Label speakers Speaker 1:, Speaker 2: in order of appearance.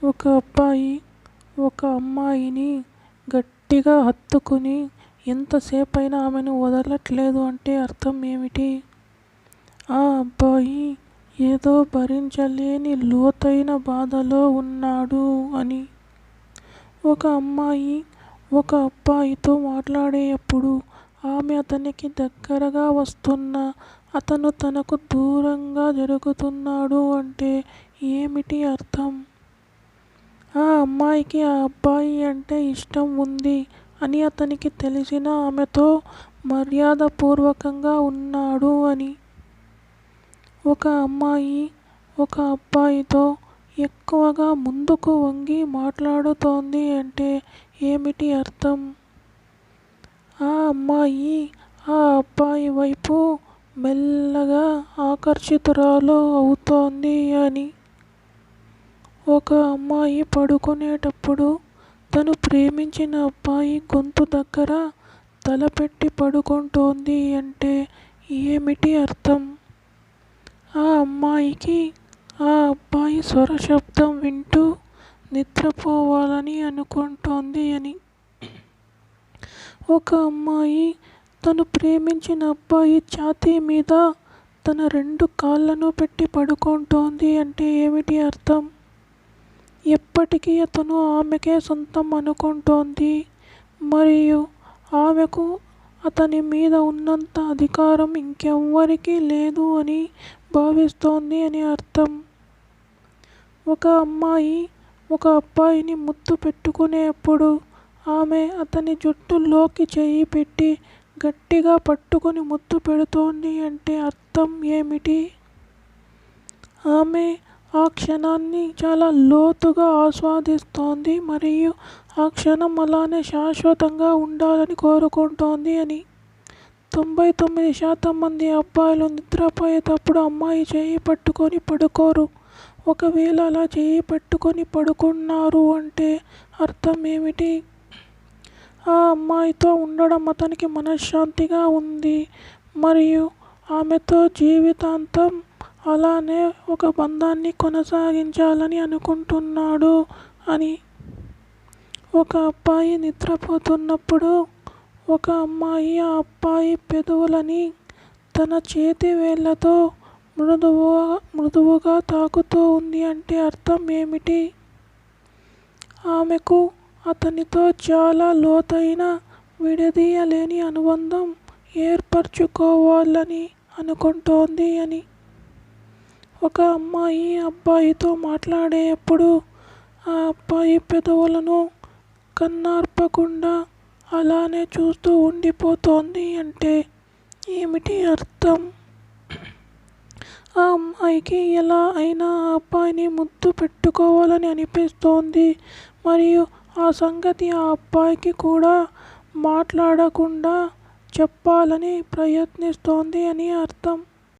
Speaker 1: ఒక అబ్బాయి ఒక అమ్మాయిని గట్టిగా హత్తుకుని ఎంతసేపైనా ఆమెను వదలట్లేదు అంటే అర్థం ఏమిటి? ఆ అబ్బాయి ఏదో భరించలేని లోతైన బాధలో ఉన్నాడు అని. ఒక అమ్మాయి ఒక అబ్బాయితో మాట్లాడేటప్పుడు ఆమె అతనికి దగ్గరగా వస్తున్నా అతను తనకు దూరంగా జరుగుతున్నాడు అంటే ఏమిటి అర్థం? ఆ అమ్మాయికి ఆ అబ్బాయి అంటే ఇష్టం ఉంది అని అతనికి తెలిసినా ఆమెతో మర్యాదపూర్వకంగా ఉన్నాడు అని. ఒక అమ్మాయి ఒక అబ్బాయితో ఎక్కువగా ముందుకు వంగి మాట్లాడుతోంది అంటే ఏమిటి అర్థం? ఆ అమ్మాయి ఆ అబ్బాయి వైపు మెల్లగా ఆకర్షితురాలు అవుతోంది అని. ఒక అమ్మాయి పడుకునేటప్పుడు తను ప్రేమించిన అబ్బాయి గొంతు దగ్గర తలపెట్టి పడుకుంటోంది అంటే ఏమిటి అర్థం? ఆ అమ్మాయికి ఆ అబ్బాయి స్వరశబ్దం వింటూ నిద్రపోవాలని అనుకుంటోంది అని. ఒక అమ్మాయి తను ప్రేమించిన అబ్బాయి ఛాతీ మీద తన 2 కాళ్ళను పెట్టి పడుకుంటోంది అంటే ఏమిటి అర్థం? ఎప్పటికీ అతను ఆమెకే సొంతం అనుకుంటోంది మరియు ఆమెకు అతని మీద ఉన్నంత అధికారం ఇంకెవ్వరికీ లేదు అని భావిస్తోంది అని అర్థం. ఒక అమ్మాయి ఒక అబ్బాయిని ముద్దు పెట్టుకునేప్పుడు ఆమె అతని జుట్టులోకి చెయ్యి పెట్టి గట్టిగా పట్టుకొని ముద్దు పెడుతోంది అంటే అర్థం ఏమిటి? ఆమె ఆ క్షణాన్ని చాలా లోతుగా ఆస్వాదిస్తోంది మరియు ఆ క్షణం అలానే శాశ్వతంగా ఉండాలని కోరుకుంటోంది అని. 99% మంది అబ్బాయిలు నిద్రపోయేటప్పుడు అమ్మాయి చేయి పట్టుకొని పడుకోరు. ఒకవేళ అలా చేయి పట్టుకొని పడుకున్నారు అంటే అర్థం ఏమిటి? ఆ అమ్మాయితో ఉండడం అతనికి మనశ్శాంతిగా ఉంది మరియు ఆమెతో జీవితాంతం అలానే ఒక బంధాన్ని కొనసాగించాలని అనుకుంటున్నాడు అని. ఒక అబ్బాయి నిద్రపోతున్నప్పుడు ఒక అమ్మాయి ఆ అబ్బాయి పెదవులని తన చేతి వేళ్ళతో మృదువుగా తాకుతూ ఉంది అంటే అర్థం ఏమిటి? ఆమెకు అతనితో చాలా లోతైన విడదీయలేని అనుబంధం ఏర్పరచుకోవాలని అనుకుంటోంది అని. ఒక అమ్మాయి అబ్బాయితో మాట్లాడేటప్పుడు ఆ అబ్బాయి పెదవులను కన్నార్పకుండా అలానే చూస్తూ ఉండిపోతోంది అంటే ఏమిటి అర్థం? ఆ అమ్మాయికి ఎలా అయినా ఆ అబ్బాయిని ముద్దు పెట్టుకోవాలని అనిపిస్తోంది మరియు ఆ సంగతి ఆ అబ్బాయికి కూడా మాట్లాడకుండా చెప్పాలని ప్రయత్నిస్తోంది అని అర్థం.